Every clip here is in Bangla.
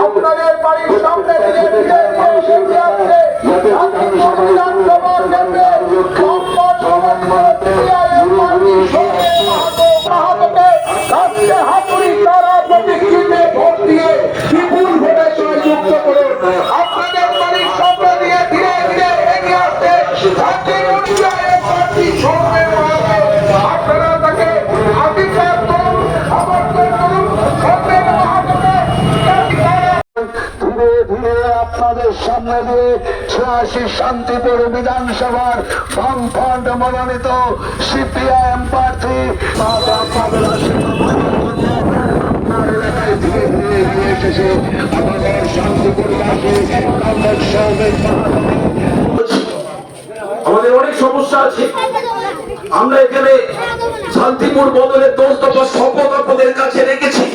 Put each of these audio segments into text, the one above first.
আপনাদের বাড়ির সামনে দিয়ে হাতুড়ি তারা প্রতীক্ষিতে ভোট দিয়ে বিপুল ভোটে জয়যুক্ত করে আপনাদের বাড়ির সামনে দিয়ে ধীরে ধীরে এগিয়ে আসছে আপনারা তাকে আশীর্বাদ করুন, সমর্থন করুন। ধীরে ধীরে আপনাদের সামনে দিয়ে ৮৬ শান্তিপুর বিধানসভার বামফ্রন্ট মনোনীত সিপিআইএম প্রার্থী আপনাদের এলাকায় ধীরে ধীরে এগিয়ে এসেছে আমাদের শান্তিপুরবাসী আমাদের অনেক সমস্যা আছে। আমরা এখানে শান্তিপুর বদলের ১০ দফা শপথ আপনাদের কাছে রেখেছি।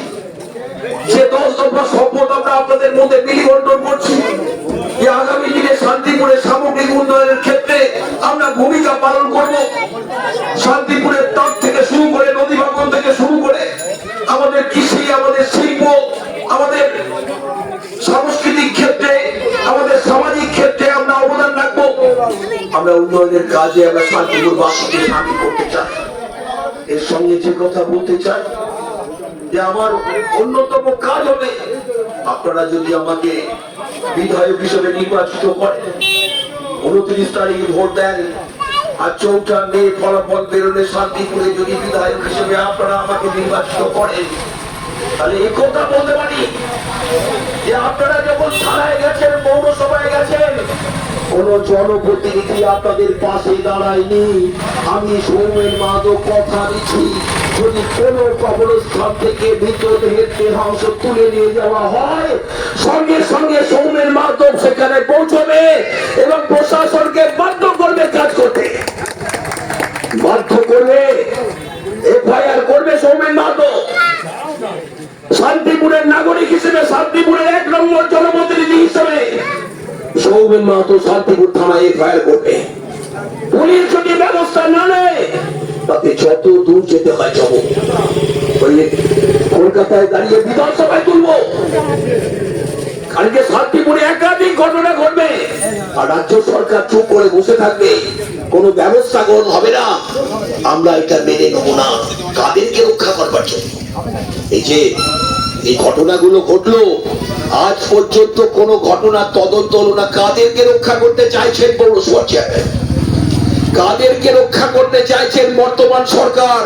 যে ১০ দফা শপথ আমরা আপনাদের মধ্যে বিলিবন্টন করছি যে আগামী দিনে শান্তিপুরের সামগ্রিক উন্নয়নের ক্ষেত্রে আমরা ভূমিকা পালন করব। শান্তিপুরের তট থেকে শুরু করে নদী ভাঙন থেকে শুরু করে আমাদের কৃষি, আমাদের শিল্প, আমাদের সাংস্কৃতিক ক্ষেত্রে, আমাদের সামাজিক ক্ষেত্রে আমরা অবদান রাখবো। আমরা উন্নয়নের কাজে আমরা শান্তিপুরবাসীকে সামিল করতে চাই। এর সঙ্গে যে কথা বলতে চাই যে আমার অন্যতম কাজ হবে আপনারা যদি আমাকে বিধায়ক হিসেবে নির্বাচিত করেন, ২৯ তারিখে ভোট দেন আর ৪ঠা মে ফলাফল বেরোলে শান্তিপুরে যদি বিধায়ক হিসেবে আপনারা আমাকে নির্বাচিত করেন, তাহলে এই কথা বলতে পারি যে আপনারা যখন থানায় গেছেন, পৌরসভায় গেছেন, কোন জনপ্রতিনিধি আপনাদের পাশে দাঁড়ায়নি। আমি সৌমেন মাধব কথা দিচ্ছি, যদি কোন কবরস্থান থেকে মৃতদেহের দেহাংশ তুলে নিয়ে যাওয়া হয়, সঙ্গে সঙ্গে সৌমেন মাধব সেখানে পৌঁছবে এবং প্রশাসনকে বাধ্য করবে কাজ করতে, বাধ্য করবে, এফআইআর করবে সৌমেন মাধব। শান্তিপুরের নাগরিক হিসেবে, শান্তিপুরের ১ নম্বর জনপ্রতিনিধি হিসেবে সৌমেন মাহাতো শান্তিপুর থানায় এফআইআর করবে। পুলিশ যদি ব্যবস্থা না নেয় তাতে যত দূর যেতে হয় যাব, কলকাতায় দাঁড়িয়ে বিধানসভায় তুলব। কালকে শান্তিপুরে একাধিক ঘটনা ঘটবে আর রাজ্য সরকার চুপ করে বসে থাকবে, কোনো ব্যবস্থা গ্রহণ হবে না। আমরা এটা মেনে নেব না। কাদেরকে রক্ষা করবার জন্য এই যে এই ঘটনাগুলো ঘটলো, আজ পর্যন্ত কোন ঘটনা তদন্ত হলো না। কাদেরকে রক্ষা করতে চাইছেন পৌরসভা চেয়ারম্যান? কাদেরকে রক্ষা করতে চাইছেন বর্তমান সরকার?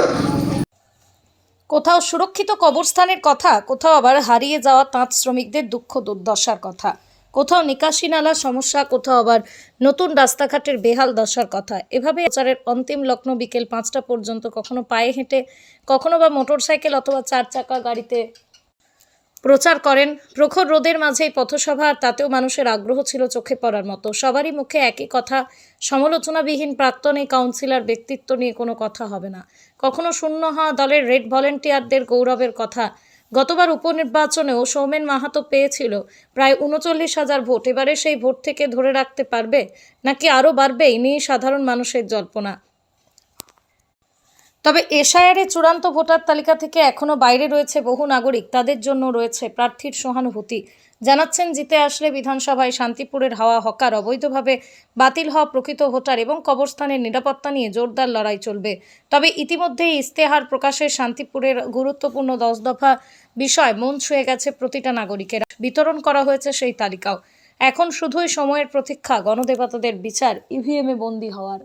কোথাও সুরক্ষিত কবরস্থানের কথা, কোথাও আবার হারিয়ে যাওয়া তাঁত শ্রমিকদের দুঃখ দুর্দশার কথা, কোথাও নিকাশি নালার সমস্যা, কোথাও আবার নতুন রাস্তাঘাটের বেহাল দশার কথা। এভাবে প্রচারের অন্তিম লগ্ন বিকেল ৫টা পর্যন্ত কখনো পায়ে হেঁটে, কখনো বা মোটরসাইকেল অথবা ৪ চাকা গাড়িতে প্রচার করেন। প্রখর রোদের মাঝেই পথসভা, আর তাতেও মানুষের আগ্রহ ছিল চোখে পড়ার মতো। সবারই মুখে একই কথা, সমালোচনাবিহীন প্রাক্তন এই কাউন্সিলর ব্যক্তিত্ব নিয়ে কোনো কথা হবে না। কখনো শূন্য হওয়া দলের রেড ভলেন্টিয়ারদের গৌরবের কথা। গতবার উপনির্বাচনেও সৌমেন মাহাতো পেয়েছিল প্রায় ৩৯,০০০ ভোট। এবারে সেই ভোট থেকে ধরে রাখতে পারবে নাকি আরও বাড়বে, এই নিয়ে সাধারণ মানুষের জল্পনা। তবে এসআইআর চূড়ান্ত ভোটার তালিকা থেকে এখনও বাইরে রয়েছে বহু নাগরিক, তাদের জন্য রয়েছে প্রার্থীর সহানুভূতি। জানাচ্ছেন, জিতে আসলে বিধানসভায় শান্তিপুরের হাওয়া হকার, অবৈধভাবে বাতিল হওয়া প্রকৃত ভোটার এবং কবরস্থানের নিরাপত্তা নিয়ে জোরদার লড়াই চলবে। তবে ইতিমধ্যেই ইস্তেহার প্রকাশে শান্তিপুরের গুরুত্বপূর্ণ ১০ দফা বিষয় মন ছুঁয়ে গেছে প্রতিটা নাগরিকের। বিতরণ করা হয়েছে সেই তালিকাও। এখন শুধুই সময়ের প্রতীক্ষা, গণদেবতাদের বিচার ইভিএমে বন্দী হওয়ার।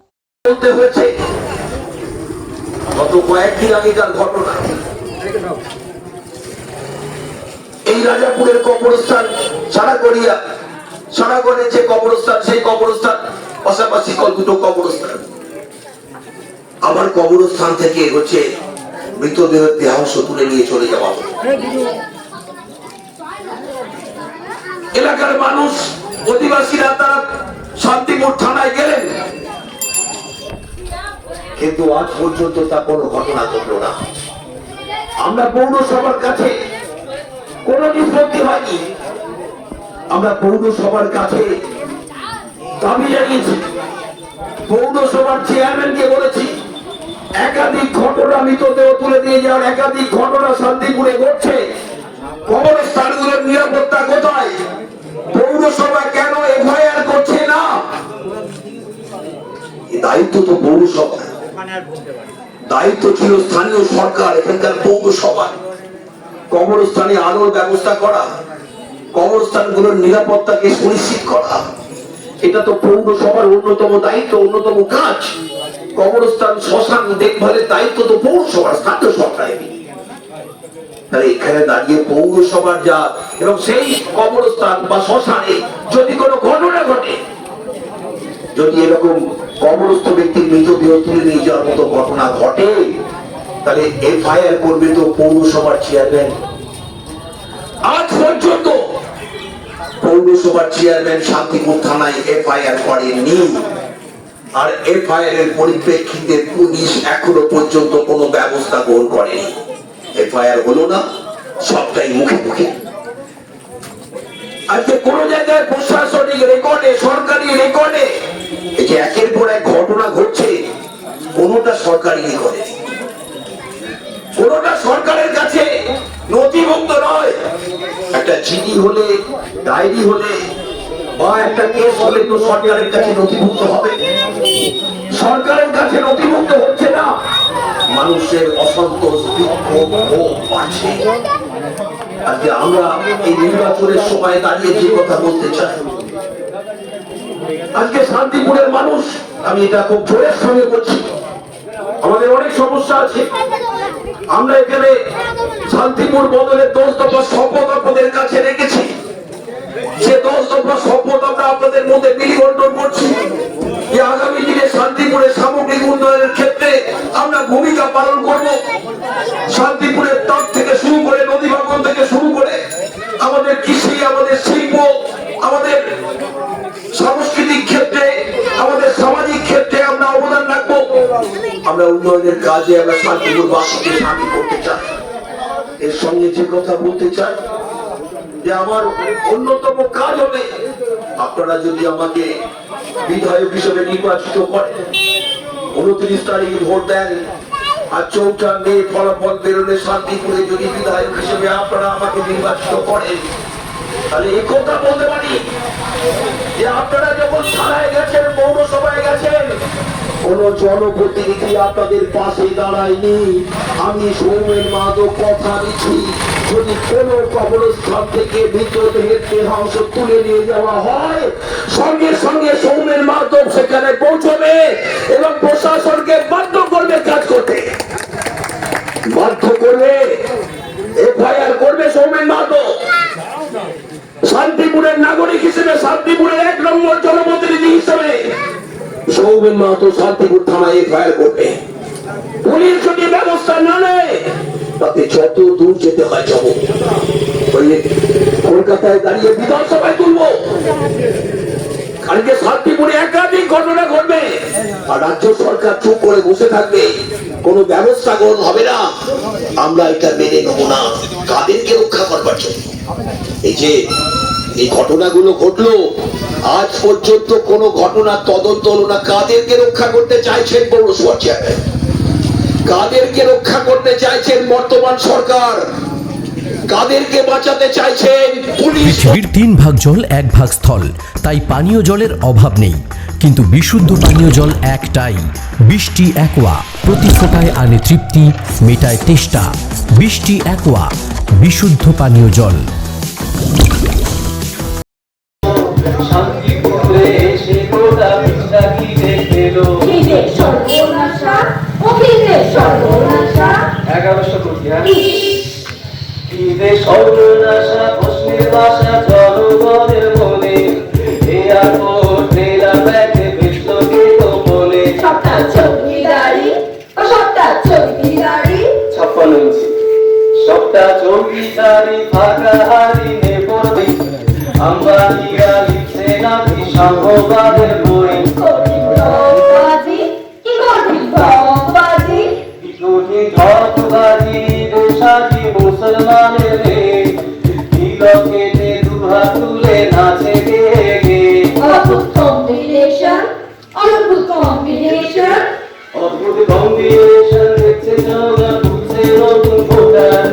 গত কয়েকদিন আগেকার ঘটনা, এই রাজাপুরের কবরস্থান সারাগড়ের যে কবরস্থান, সেই কবরস্থান পাশাপাশি দুটো কবরস্থান। আমার কবরস্থান থেকে হচ্ছে মৃতদেহের দেহাংশ তুলে নিয়ে চলে যাওয়া। এলাকার মানুষ, অধিবাসীরা তারা শান্তিপুর থানায় গেলেন, কিন্তু আজ পর্যন্ত তা কোনো ঘটনা ঘটলো না। আমরা পৌরসভার কাছে কোনো নিষ্পত্তি হয়নি। আমরা পৌরসভার কাছে দাবি জানিয়েছি, পৌরসভার চেয়ারম্যানকে বলেছি, একাধিক ঘটনা মৃতদেহ তুলে দিয়ে যাওয়ার একাধিক ঘটনা শান্তিপুরে ঘটছে। দায়িত্ব ছিল স্থানীয় সরকার, এখানকার পৌরসভা কবরস্থানে আলোর ব্যবস্থা করা, কবরস্থানগুলোর নিরাপত্তাকে সুনিশ্চিত করা। এটা তো পৌরসভার অন্যতম দায়িত্ব, অন্যতম কাজ। কবরস্থান শ্মশান দেখভালের দায়িত্ব তো পৌরসভার, স্থানীয় সরকারের। তাহলে এখানে দাঁড়িয়ে পৌরসভার যা, এবং সেই কবরস্থান বা শ্মশানে যদি কোনো ঘটনা ঘটে, যদি এরকম কবরস্থ ব্যক্তির মৃতদেহ তুলে নিয়ে যাওয়ার মতো ঘটনা ঘটে, তাহলে এফআইআর করবে তো পৌরসভার চেয়ারম্যান। আজ পর্যন্ত পৌরসভার চেয়ারম্যান শান্তিপুর থানায় এফআইআর করেননি, আর এফআইআর এর পরিপ্রেক্ষিতে পুলিশ এখনো পর্যন্ত কোনো ব্যবস্থা গ্রহণ করেনি। এফআইআর হলো না, সবটাই মুখে মুখে। আজকে কোন জায়গায় প্রশাসনিক রেকর্ডে, সরকারি রেকর্ডে এই যে একের পর এক ঘটনা ঘটছে, কোনটা সরকারি রেকর্ডে, কোনটা সরকারের কাছে নথিভুক্ত নয়। একটা চিঠি হলে, ডায়েরি হলে বা একটা কেস হলে তো সরকারের কাছে নথিভুক্ত হবে। সরকারের কাছে নথিভুক্ত হচ্ছে না, মানুষের অসন্তোষ, বিক্ষোভ, ক্ষোভ বাড়ছে। আজকে আমরা এই নির্বাচনের সময় দাঁড়িয়ে যে কথা বলতে চাই, আজকে শান্তিপুরের মানুষ, আমি এটা খুব জোরের সঙ্গে বলছি, আমাদের অনেক সমস্যা আছে। আমরা এখানে শান্তিপুর বদলে 10 দফা শপথ আপনাদের কাছে রেখেছি। সে 10 দফা শপথ আমরা আপনাদের মধ্যে বিলি বন্টন করছি যে আগামী দিনে শান্তিপুরের সামগ্রিক উন্নয়নের ক্ষেত্রে আমরা ভূমিকা পালন করব। শান্তিপুরের তট থেকে শুরু করে, নদী ভাঙন থেকে শুরু করে আমাদের কৃষি, আমাদের শিল্প, আমাদের সাংস্কৃতিক ক্ষেত্রে, আমাদের সামাজিক ক্ষেত্রে আমরা অবদান রাখবো। আমরা উন্নয়নের কাজে আমরা শান্তিপুরবাসীকে সামিল করতে চাই। এর সঙ্গে যে কথা বলতে চাই যে আমার অন্যতম কাজ হবে, আপনারা যদি আমাকে বিধায়ক হিসেবে নির্বাচিত করেন, 29 তারিখ ভোট দেন, আর 4 মে ফলাফল বেরোলে শান্তিপুরে যদি বিধায়ক হিসেবে আপনারা আমাকে নির্বাচিত করেন, তাহলে এই কথা বলতে পারি যে আপনারা যখন থানায় গেছেন, পৌরসভায় গেছেন, কোন জনপ্রতিনিধি আপনাদের পাশে দাঁড়ায়নি। আমি সৌমেন মাধব কথা দিচ্ছি, যদি কোন কবরস্থান থেকে মৃতদেহের দেহাংশ তুলে নিয়ে যাওয়া হয়, সঙ্গে সঙ্গে সৌমেন মাধব সেখানে পৌঁছবে এবং প্রশাসনকে বাধ্য করবে কাজ করতে, বাধ্য করবে, এফআইআর করবে সৌমেন মাধব। শান্তিপুরের নাগরিক হিসেবে, শান্তিপুরের 1 নম্বর জনপ্রতিনিধি হিসেবে সৌমেন মাহাতো শান্তিপুর থানায় এফআইআর করবে। পুলিশ যদি ব্যবস্থা না নেয়, তাতে যত দূর যেতে হয় যাবো। কলকাতায় দাঁড়িয়ে বিধানসভায় তুলবো। কালকে শান্তিপুরে একাধিক ঘটনা ঘটবে, আর রাজ্য সরকার চুপ করে বসে থাকবে, কোনো ব্যবস্থা গ্রহণ হবে না। আমরা এটা মেনে নেব না। কাদেরকে রক্ষা করবার জন্য এই যে এই ঘটনাগুলো ঘটলো, আজ পর্যন্ত কোনো ঘটনা তদন্ত হলো না। কাদেরকে রক্ষা করতে চাইছেন পৌরসভা চেয়ারম্যান? কাদেরকে রক্ষা করতে চাইছেন বর্তমান সরকার? কাদেরকে বাঁচাতে চাইছেন পুলিশ? পৃথিবীর 3 ভাগ জল 1 ভাগ স্থল, তাই পানীয় জলের অভাব নেই। কিন্তু বিশুদ্ধ পানীয় জল একটাই, বৃষ্টি অ্যাকোয়া। প্রতি ফোঁটায় আনে তৃপ্তি, মেটায় তেষ্টা। বৃষ্টি অ্যাকোয়া, বিশুদ্ধ পানীয় জল। শান্তিপুরে এসে গোটা পিঠা খিদে খেলো, খিদে সর্বনাশা, ও খিদে সর্বনাশা। 1100 কোটি। খিদে সর্বনাশা, প্রশ্নের ভাষা জনগণের মনে। এয়ারপোর্ট, রেলা ব্যাগে বিশ্বগীত বলে। সবটা চৌকিদারি, ও সবটা চৌকিদারি। 56 ইঞ্চি সবটা চৌকিদারি, ফাঁকা হারি নেপড়ি। আম্বানিরা লিখছে নাকি সাম্যবাদের বই। কঠিন ঢপবাজি, কি কঠিন ঢপবাজি। কি কঠিন ঢপবাজি, দেশাজি মুসলমানের রে। তিলকেতে দুহাত তুলে নাচে গে গে। অদ্ভুত কম্বিনেশন, অদ্ভুত কম্বিনেশন। অদ্ভুত কম্বিনেশন দেখছে জগৎ, বুঝছে নতুন ভোটার।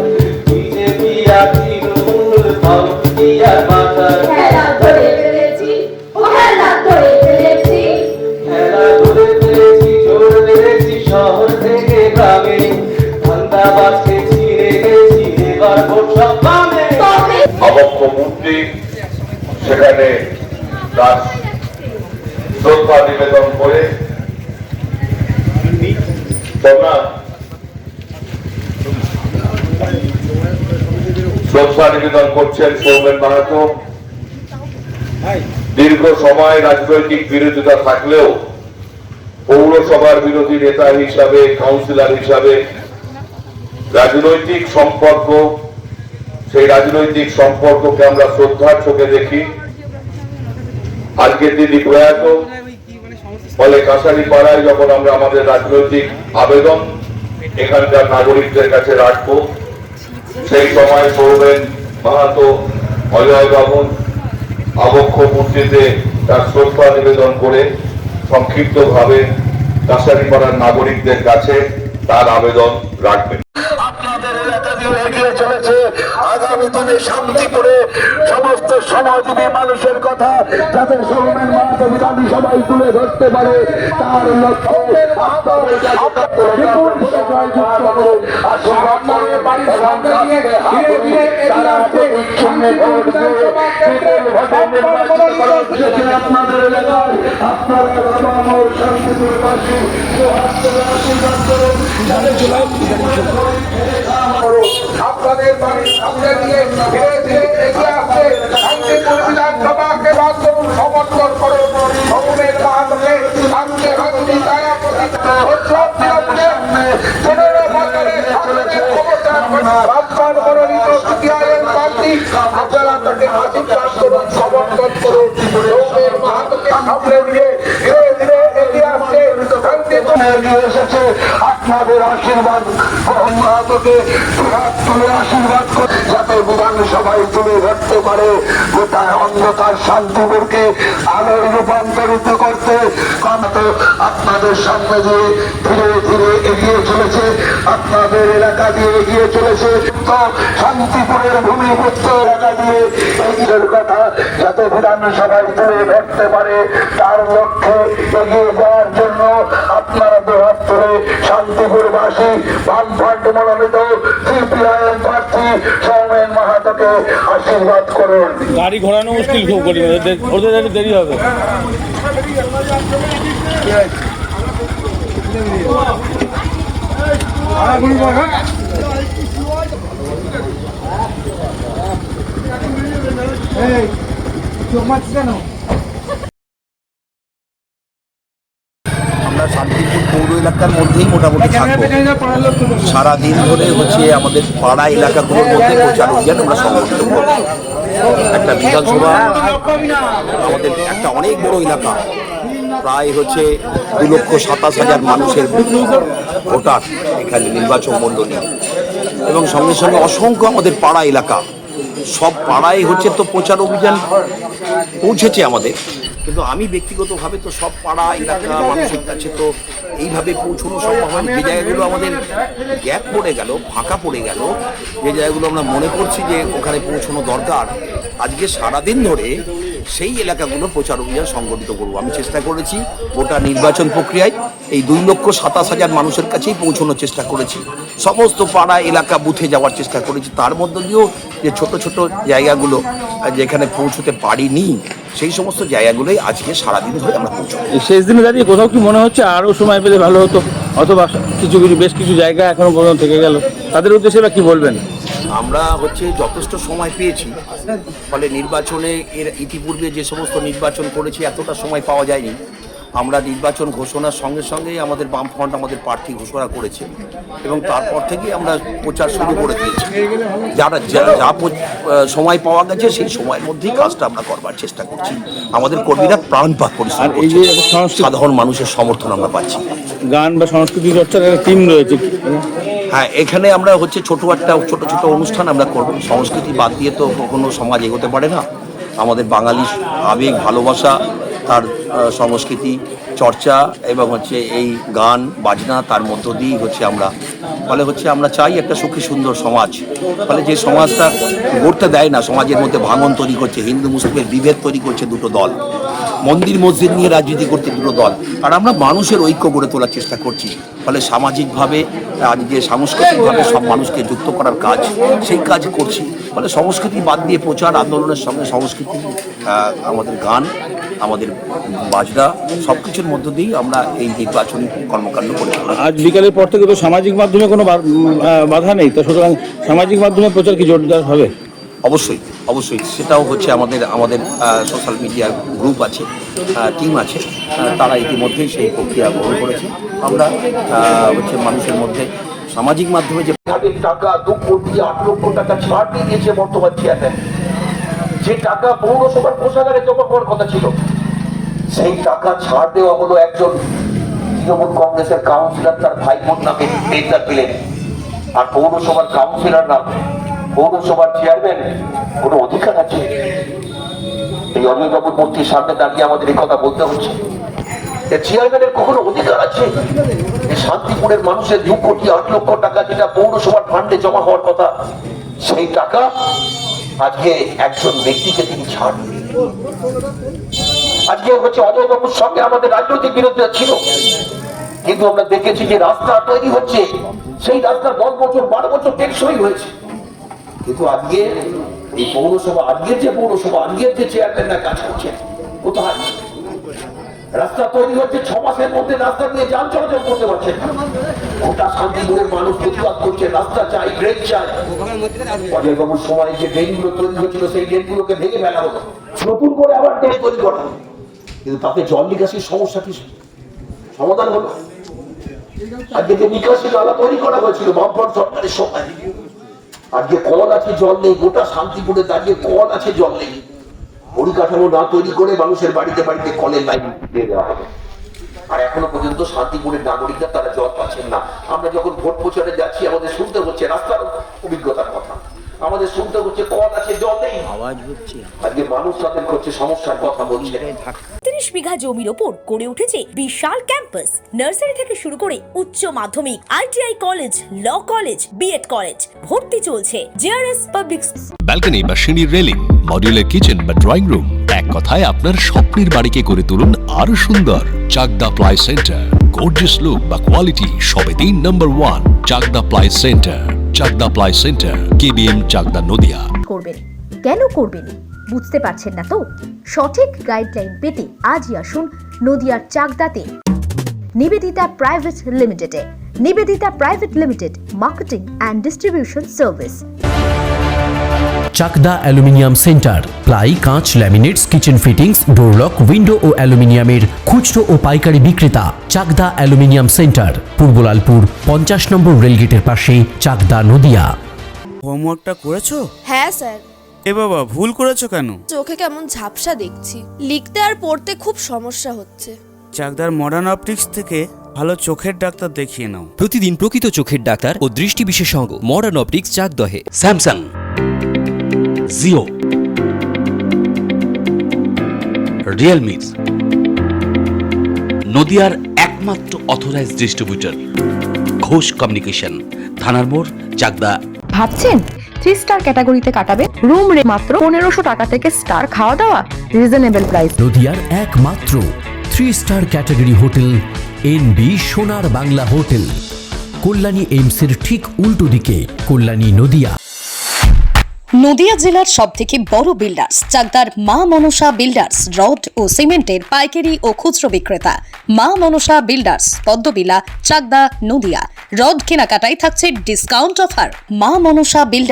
বিজেপি আর তৃণমূল, ভাবছি আর মাথার। খেলা ধরে ফেলেছি, ও খেলা ধরে ফেলেছি। খেলা ধরে ফেলেছি, জোর বেড়েছি শহর থেকে গ্রাম। সেখানে তার শ্রদ্ধা নিবেদন করে শ্রদ্ধা নিবেদন করছেন সৌমেন মাহাতো। দীর্ঘ সময় রাজনৈতিক বিরোধিতা থাকলেও পৌরসভার বিরোধী নেতা হিসাবে, কাউন্সিলর হিসাবে রাজনৈতিক সম্পর্ক, সেই রাজনৈতিক সম্পর্ককে আমরা শ্রদ্ধার চোখে দেখি। আজকে তিনি প্রয়াত, ফলে কাছারি পাড়ায় যখন আমরা আমাদের রাজনৈতিক আবেদন এখানকার নাগরিকদের কাছে রাখবো, সেই সময় সৌমেন মাহাতো অজয় বাবুন আবক্ষ মূর্তিতে তার শ্রদ্ধা নিবেদন করে সংক্ষিপ্তভাবে কাছারিপাড়ার নাগরিকদের কাছে তার আবেদন রাখবেন। আপনাদের এলাকা দিয়ে এগিয়ে চলেছে আগামী দিনে শান্তিপুরে সমস্ত সমাজজীবী মানুষের কথা যাতে সৌমেন মাহাতো বিধানসভায় তুলে ধরতে পারে, তার লক্ষ্যে আপনাদের এলাকায় আপনারা শান্তিপুরবাসী আপনাদের বাড়ির সামনে দিয়ে ধীরে ধীরে এগিয়ে আসছে শান্তিপুর বিধানসভাকে বাস্তব সমর্থন করুন। সৌমেন মাহাতোকে শান্তি শান্তি দ্বারা প্রতিষ্ঠিত হচ্ছে। 15 বছরের শাসনের ক্ষমতার বামফ্রন্ট মনোনীত সিপিআইএম প্রার্থী আপনারা তাকে আশীর্বাদ করুন, সমর্থন করুন। সৌমেন মাহাতোকে সামনে নিয়ে ধীরে ধীরে এগিয়ে আসছে শান্তিপুর। এসেছে আপনাদের আশীর্বাদ মাহাতোকে তুলে আশীর্বাদ করে যাতে বিধানসভায় তুলে ধরতে পারে গোটায় অন্ধকার শান্তিপুরকে আলোয় রূপান্তরিত করতে। আপনাদের সামনে দিয়ে ধীরে ধীরে এগিয়ে চলেছে, আপনাদের এলাকা দিয়ে এগিয়ে চলেছে তো শান্তিপুরের ভূমিপুত্র এলাকা দিয়ে এগিয়ে কথা যাতে বিধানসভায় তুলে ধরতে পারে, তার লক্ষ্যে এগিয়ে যাওয়ার জন্য আপনারা দুহাত তুলে শান্তিপুরবাসী বামফ্রন্ট মনোনীত সিপিআইএম প্রার্থী সৌমেন মাহাতোকে আশীর্বাদ করুন। গাড়ি ঘোরানো মুশকিল খুব করি, ওদের একটু দেরি হবে। আমরা শান্তিপুর পৌর এলাকার মধ্যেই মোটামুটি থাকবো। সারাদিন ধরে হচ্ছে আমাদের পাড়া এলাকাগুলোর মধ্যে প্রচার অভিযান আমরা সংগঠিত করব। একটা বিধানসভা আমাদের একটা অনেক বড় এলাকা, প্রায় হচ্ছে 2,27,000 মানুষের ভোটার এখানে নির্বাচন মণ্ডলী, এবং সঙ্গে সঙ্গে অসংখ্য আমাদের পাড়া এলাকা, সব পাড়ায় হচ্ছে তো প্রচার অভিযান পৌঁছেছে আমাদের। কিন্তু আমি ব্যক্তিগতভাবে তো সব পাড়া এলাকা মানুষের কাছে তো এইভাবে পৌঁছানো সম্ভব হয়। যে জায়গাগুলো আমাদের গ্যাপ পড়ে গেল, ফাঁকা পড়ে গেল, যে জায়গাগুলো আমরা মনে করছি যে ওখানে পৌঁছানো দরকার, আজকে সারাদিন ধরে সেই এলাকাগুলো প্রচার অভিযান সংগঠিত করবো। আমি চেষ্টা করেছি গোটা নির্বাচন প্রক্রিয়ায় এই 2,27,000 মানুষের কাছেই পৌঁছানোর চেষ্টা করেছি। সমস্ত পাড়া এলাকা বুথে যাওয়ার চেষ্টা করেছি। তার মধ্য দিয়েও যে ছোট ছোট জায়গাগুলো যেখানে পৌঁছতে পারিনি, সেই সমস্ত জায়গাগুলোই আজকে সারাদিন ধরে আমরা পৌঁছাবো। শেষ দিনে দাঁড়িয়ে কোথাও কি মনে হচ্ছে আরও সময় পেলে ভালো হতো, অথবা কিছু কিছু বেশ কিছু জায়গা এখনো পর্যন্ত থেকে গেল, তাদের উদ্দেশ্যে বা কি বলবেন? আমরা হচ্ছে যথেষ্ট সময় পেয়েছি, ফলে নির্বাচনে এর ইতিপূর্বে যে সমস্ত নির্বাচন করেছি এতটা সময় পাওয়া যায়নি। আমরা নির্বাচন ঘোষণার সঙ্গে সঙ্গেই আমাদের বামফ্রন্ট আমাদের প্রার্থী ঘোষণা করেছে, এবং তারপর থেকেই আমরা প্রচার শুরু করে দিয়েছি। যারা যা সময় পাওয়া গেছে সেই সময়ের মধ্যেই কাজটা আমরা করবার চেষ্টা করছি। আমাদের কর্মীরা প্রাণপাত পরিশ্রম করছে, সাধারণ মানুষের সমর্থন আমরা পাচ্ছি। গান বা সংস্কৃতি চর্চার একটা টিম রয়েছে। হ্যাঁ, এখানে আমরা হচ্ছে ছোট ছোট অনুষ্ঠান আমরা করব। সংস্কৃতি বাদ দিয়ে তো কখনো সমাজ এগোতে পারে না। আমাদের বাঙালি আবেগ, ভালোবাসা, তার সংস্কৃতি চর্চা এবং হচ্ছে এই গান বাজনা, তার মধ্য দিয়েই হচ্ছে আমরা চাই একটা সুখী সুন্দর সমাজ। ফলে যে সমাজটা গড়তে দেয় না, সমাজের মধ্যে ভাঙন তৈরি করছে, হিন্দু মুসলিমের বিভেদ তৈরি করছে দুটো দল, মন্দির মসজিদ নিয়ে রাজনীতি করতে দুটো দল, আর আমরা মানুষের ঐক্য গড়ে তোলার চেষ্টা করছি। ফলে সামাজিকভাবে যে সাংস্কৃতিকভাবে সব মানুষকে যুক্ত করার কাজ, সেই কাজ করছি। ফলে সংস্কৃতি বাদ দিয়ে প্রচার আন্দোলনের সঙ্গে সংস্কৃতি, আমাদের গান, আমাদের বাজনা সব কিছুর মধ্য দিয়েই আমরা এই নির্বাচনী কর্মকাণ্ড করে থাকি। আজ বিকালের পর থেকে তো সামাজিক মাধ্যমে কোনো বাধা নেই, তো সুতরাং সামাজিক মাধ্যমে প্রচার কি জোরদার হবে? অবশ্যই অবশ্যই, সেটাও হচ্ছে আমাদের সোশ্যাল মিডিয়ার গ্রুপ আছে, টিম আছে, তারা ইতিমধ্যেই সেই প্রক্রিয়া গ্রহণ করেছে। আমরা হচ্ছে মানুষের মধ্যে সামাজিক মাধ্যমে যে টাকা 2 কোটি 8 লক্ষ টাকা ছাড় দিয়ে দিয়েছে বর্তমান চেয়ারম্যান, যে টাকা পৌরসভার কোষাগারে জমা করার কথা ছিল, সেই টাকা ছাড় দেওয়া হলো একজন তৃণমূল কংগ্রেসের কাউন্সিলর তার ভাই বোন নামে টেন্ডার পেলেন, আর পৌরসভার কাউন্সিলর নাম পৌরসভার চেয়ারম্যান কোনো অধিকার আছে? এই অজয় বাবুর মূর্তির সামনে দাঁড়িয়ে আমাদের এই কথা বলতে হচ্ছে। চেয়ারম্যানের কখনো অধিকার আছে? শান্তিপুরের মানুষের 2 কোটি 8 লক্ষ টাকা যেটা পৌরসভার ফান্ডে জমা হওয়ার কথা, সেই টাকা আজকে একজন ব্যক্তিকে তিনি ছাড় দিলেন। আজকে হচ্ছে অজয় বাবুর সঙ্গে আমাদের রাজনৈতিক বিরোধী ছিল, কিন্তু আমরা দেখেছি যে রাস্তা তৈরি হচ্ছে, সেই রাস্তা 10 বছর 12 বছর টেকসই হয়েছে। কিন্তু আজকে এই পৌরসভা, আজকের যে চেয়ারম্যানরা কাজ করছেন, কোথায় রাস্তা তৈরি হচ্ছে? 6 মাসের মধ্যে রাস্তা দিয়ে যান চলাচল করতে পারছেন না। গোটা শান্তিপুরের মানুষ প্রতিবাদ করছে, রাস্তা চাই, ড্রেন চাই। অজয় বাবুর সময় যে ড্রেনগুলো তৈরি হচ্ছিল, সেই ড্রেনগুলোকে ভেঙে ফেলা হতো, নতুন করে আবার ড্রেন তৈরি করা হতো, কিন্তু তাতে জল নিকাশির সমস্যা কি সমাধান হলো? আজকে যে নিকাশি নালা তৈরি করা হয়েছিল বামফ্রন্ট সরকারের সময়, আজকে কল আছে জল নেই। গোটা শান্তিপুরে দাঁড়িয়ে কল আছে জল নেই। পরিকাঠামো না তৈরি করে মানুষের বাড়িতে বাড়িতে কলের লাইন দিয়ে দেওয়া হবে, আর এখনো পর্যন্ত শান্তিপুরের নাগরিকরা তারা জল পাচ্ছেন না। আমরা যখন ভোট প্রচারে যাচ্ছি, আমাদের শুনতে হচ্ছে রাস্তার অভিজ্ঞতার কথা, আমাদের শুনতে হচ্ছে কল আছে জল নেই। আজকে মানুষ তাদের হচ্ছে সমস্যার কথা বলছে। 30 বিঘা জমির ওপর গড়ে উঠেছে বিশাল ক্যাম্পাস, নার্সারি থেকে শুরু করে উচ্চ মাধ্যমিক, ITI college, law college, BEd college, ভর্তি চলছে। জেআরএস পাবলিক ব্যালকনি বা সিঁড়ির রেলিং, মডিউলার কিচেন বা ড্রয়িং রুম, এক কথায় আপনার স্বপ্নের বাড়িকে করে তুলুন আরো সুন্দর। Chakdah ply centre, gorgeous look বা কোয়ালিটি সবে 3 number 1 Chakdah ply centre. Chakdah ply centre, KBM Chakdah Nadia. করবেন কেন করবেন বুঝতে পারছেন না তো? সঠিক গাইডলাইন পেতে আজই আসুন নদিয়ার চাকদাতে নিবেদিতা প্রাইভেট লিমিটেডে। Nivedita private limited, marketing and distribution service. Chakdah aluminium centre, ply, কাঁচ, laminates, kitchen fittings, door lock, window ও অ্যালুমিনিয়ামের খুচরো ও পাইকারি বিক্রেতা। Chakdah aluminium centre, Purbalalpur 50 number রেলগেটের পাশে, চাকদা নদিয়া। হোমওয়ার্কটা করেছো? হ্যাঁ স্যার। এ বাবা, ভুল করেছো কেন? চোখে কেমন ঝাপসা দেখছি, লিখতে আর পড়তে খুব সমস্যা হচ্ছে। চাকদার মডার্ন অপটিক্স থেকে ভালো চোখের ডাক্তার দেখিয়ে নাও। প্রতিদিন প্রকৃত চোখের ডাক্তার ও দৃষ্টি বিশেষজ্ঞ মডার্ন অপটিক্স চাকদহে। স্যামসাং, জিও, রিয়েলমি, নদিয়ার একমাত্র অথরাইজড ডিস্ট্রিবিউটর ঘোষ কমিউনিকেশন, থানার মোড়, চাকদা। ভাবছেন 3 স্টার ক্যাটাগরিতে কাটাবে? রুম রে মাত্র 1500 টাকা থেকে স্টার, খাওয়া দাওয়া রিজনেবল প্রাইস। নদিয়ার একমাত্র 3 স্টার ক্যাটাগরি হোটেল NB সোনার বাংলা হোটেল, কল্যাণী এইমসের ঠিক উল্টো দিকে, কল্যাণী নদিয়া। নদিয়া জেলার সবথেকে বড় বিল্ডার্স চাকদার মা মনসা বিল্ডার্স, রড ও সিমেন্টের পাইকারি ও খুচরো বিক্রেতা। মা মনসা বিল্ডার্স, পদ্মবিলা, চাকদা, নদিয়া। রড কেনাকাটায় থাকছে ডিসকাউন্ট অফার। মা মনসা বিল্ডার্স।